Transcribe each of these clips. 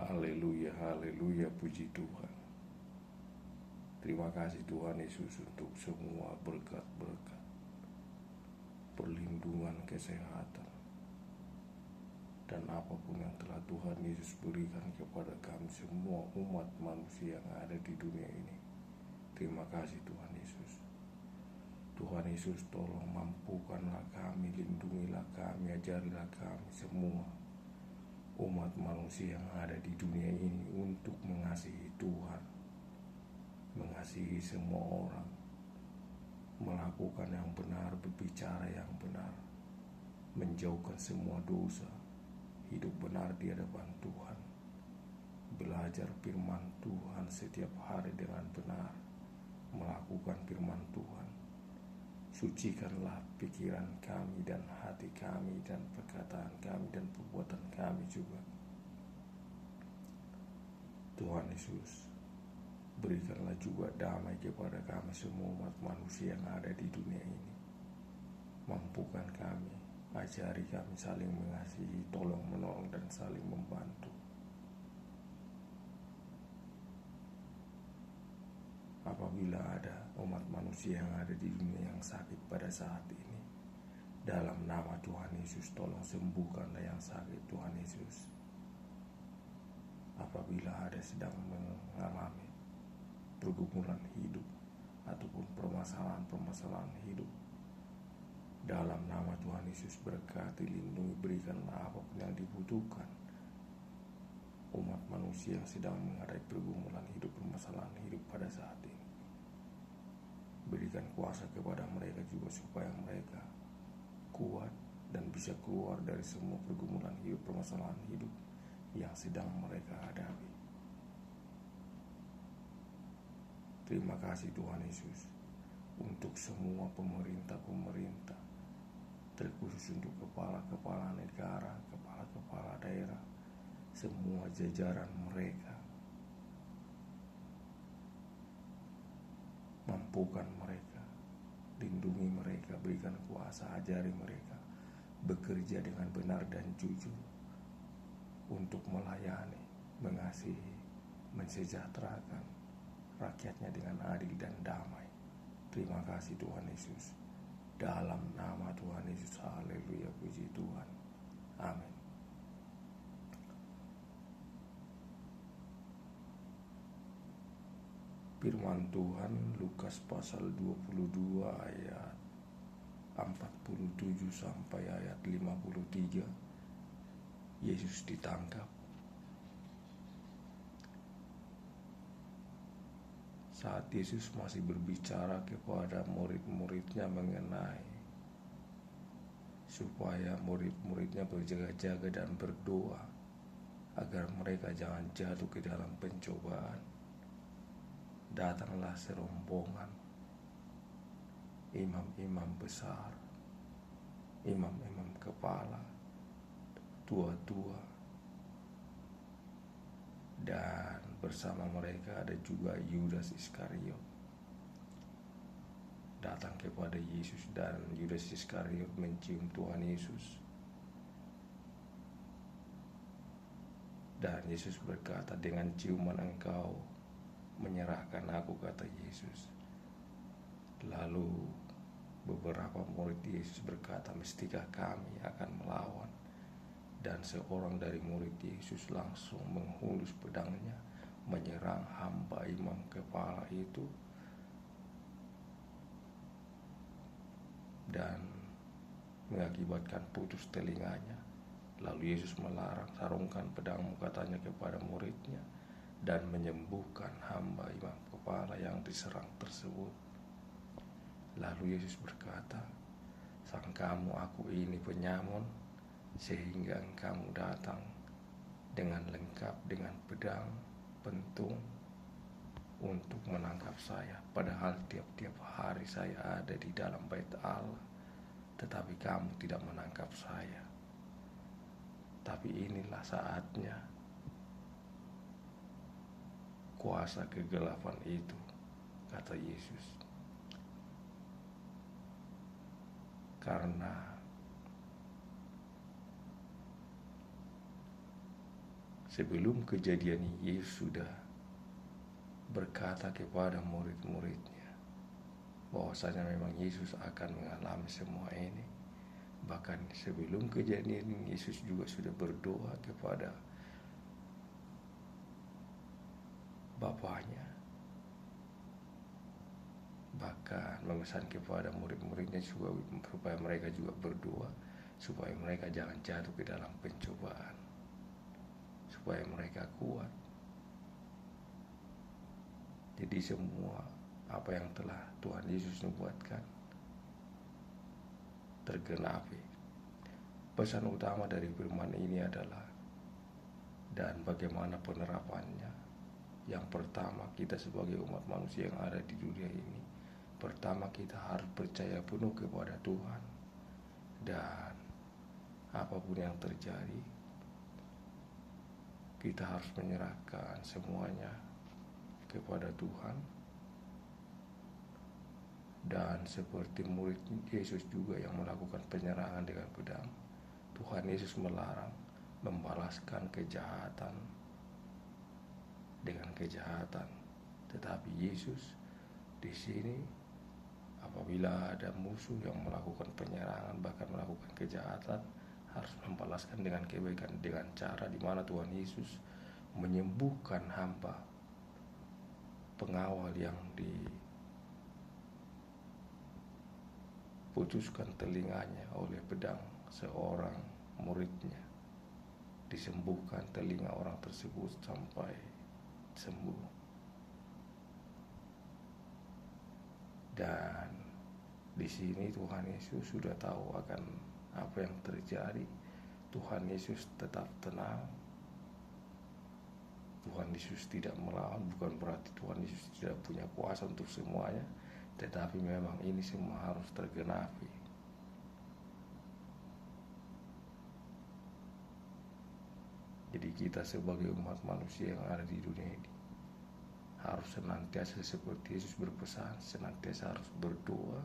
Haleluya, haleluya, puji Tuhan. Terima kasih Tuhan Yesus untuk semua berkat-berkat, perlindungan, kesehatan, dan apapun yang telah Tuhan Yesus berikan kepada kami semua umat manusia yang ada di dunia ini. Terima kasih Tuhan Yesus. Tuhan Yesus, tolong mampukanlah kami, lindungilah kami, ajarilah kami semua umat manusia yang ada di dunia ini untuk mengasihi Tuhan, mengasihi semua orang, melakukan yang benar, berbicara yang benar, menjauhkan semua dosa, hidup benar di hadapan Tuhan, belajar firman Tuhan setiap hari dengan benar, melakukan firman Tuhan. Sucikanlah pikiran kami dan hati kami dan perkataan kami dan perbuatan kami juga. Tuhan Yesus, berikanlah juga damai kepada kami semua umat manusia yang ada di dunia ini. Mampukan kami, ajari kami saling mengasihi, tolong menolong dan saling membantu. Apabila ada umat manusia yang ada di dunia yang sakit pada saat ini, dalam nama Tuhan Yesus, tolong sembuhkanlah yang sakit Tuhan Yesus. Apabila ada sedang mengalami pergumulan hidup ataupun permasalahan hidup, dalam nama Tuhan Yesus, berkati, lindungi, berikanlah apapun yang dibutuhkan umat manusia yang sedang menghadapi pergumulan hidup, permasalahan hidup pada saat ini. Berikan kuasa kepada mereka juga supaya mereka kuat dan bisa keluar dari semua pergumulan hidup, permasalahan hidup yang sedang mereka hadapi. Terima kasih Tuhan Yesus untuk semua pemerintah, terkhusus untuk kepala-kepala negara, kepala-kepala daerah, semua jajaran mereka. Mampukan mereka, lindungi mereka, berikan kuasa, ajari mereka bekerja dengan benar dan jujur untuk melayani, mengasihi, mensejahterakan rakyatnya dengan adil dan damai. Terima kasih Tuhan Yesus. Dalam nama Tuhan Yesus, haleluya, puji Tuhan. Amin. Firman Tuhan Lukas pasal 22 ayat 47 sampai ayat 53. Yesus ditangkap. Saat Yesus masih berbicara kepada murid-muridnya mengenai supaya murid-muridnya berjaga-jaga dan berdoa agar mereka jangan jatuh ke dalam pencobaan, datanglah serombongan imam-imam besar, imam-imam kepala, tua-tua, dan bersama mereka ada juga Yudas Iskariot. Datang kepada Yesus, dan Yudas Iskariot mencium Tuhan Yesus. Dan Yesus berkata, dengan ciuman engkau menyerahkan aku, kata Yesus. Lalu beberapa murid Yesus berkata, mestikah kami akan melawan? Dan seorang dari murid Yesus langsung menghunus pedangnya, menyerang hamba imam kepala itu, dan mengakibatkan putus telinganya. Lalu Yesus melarang, sarungkan pedangmu, katanya kepada muridnya, dan menyembuhkan hamba imam kepala yang diserang tersebut. Lalu Yesus berkata, sangkamu aku ini penyamun, sehingga engkau datang dengan lengkap dengan pedang, pentung untuk menangkap saya, padahal tiap-tiap hari saya ada di dalam bait Allah, tetapi kamu tidak menangkap saya. Tapi inilah saatnya kuasa kegelapan itu, kata Yesus, karena Sebelum kejadian ini Yesus sudah berkata kepada murid-muridnya bahwasanya memang Yesus akan mengalami semua ini. Bahkan sebelum kejadian ini Yesus juga sudah berdoa kepada Bapaknya, bahkan memesan kepada murid-muridnya juga supaya mereka juga berdoa supaya mereka jangan jatuh ke dalam pencobaan, supaya mereka kuat. Jadi semua apa yang telah Tuhan Yesus nubuatkan tergenapi. Pesan utama dari firman ini adalah, dan bagaimana penerapannya. Yang pertama, kita sebagai umat manusia yang ada di dunia ini, pertama kita harus percaya penuh kepada Tuhan. Dan apapun yang terjadi, kita harus menyerahkan semuanya kepada Tuhan. Dan seperti murid Yesus juga yang melakukan penyerangan dengan pedang, Tuhan Yesus melarang membalaskan kejahatan dengan kejahatan. Tetapi Yesus di sini apabila ada musuh yang melakukan penyerangan bahkan melakukan kejahatan, harus membalaskan dengan kebaikan, dengan cara di mana Tuhan Yesus menyembuhkan hamba pengawal yang diputuskan telinganya oleh pedang seorang muridnya. Disembuhkan telinga orang tersebut sampai sembuh. Dan di sini Tuhan Yesus sudah tahu akan apa yang terjadi. Tuhan Yesus tetap tenang. Tuhan Yesus tidak melawan, bukan berarti Tuhan Yesus tidak punya kuasa untuk semuanya, tetapi memang ini semua harus tergenapi. Jadi kita sebagai umat manusia yang ada di dunia ini harus senantiasa seperti Yesus berpesan, senantiasa harus berdoa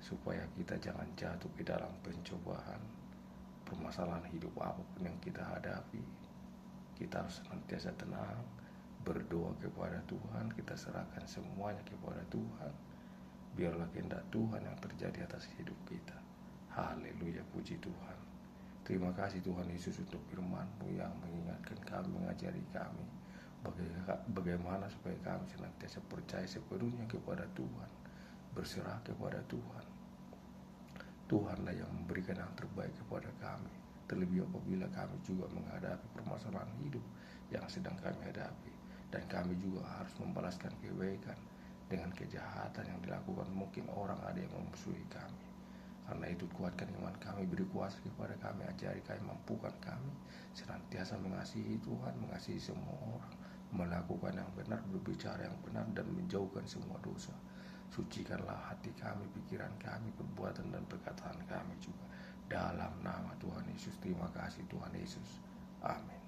supaya kita jangan jatuh ke dalam pencobaan, permasalahan hidup apapun yang kita hadapi. Kita harus senantiasa tenang, berdoa kepada Tuhan, kita serahkan semuanya kepada Tuhan. Biarlah kehendak Tuhan yang terjadi atas hidup kita. Haleluya, puji Tuhan. Terima kasih Tuhan Yesus untuk firman-Mu yang mengingatkan kami, mengajari kami bagaimana supaya kami senantiasa percaya sepenuhnya kepada Tuhan, berserah kepada Tuhan. Tuhanlah yang memberikan yang terbaik kepada kami, terlebih apabila kami juga menghadapi permasalahan hidup yang sedang kami hadapi. Dan kami juga harus membalaskan kebaikan dengan kejahatan yang dilakukan mungkin orang ada yang memusuhi kami. Karena itu kuatkan iman kami, beri kuasa kepada kami, ajari kami, mampukan kami senantiasa mengasihi Tuhan, mengasihi semua orang, melakukan yang benar, berbicara yang benar, dan menjauhkan semua dosa. Sucikanlah hati kami, pikiran kami, perbuatan dan perkataan kami juga. Dalam nama Tuhan Yesus, terima kasih Tuhan Yesus. Amin.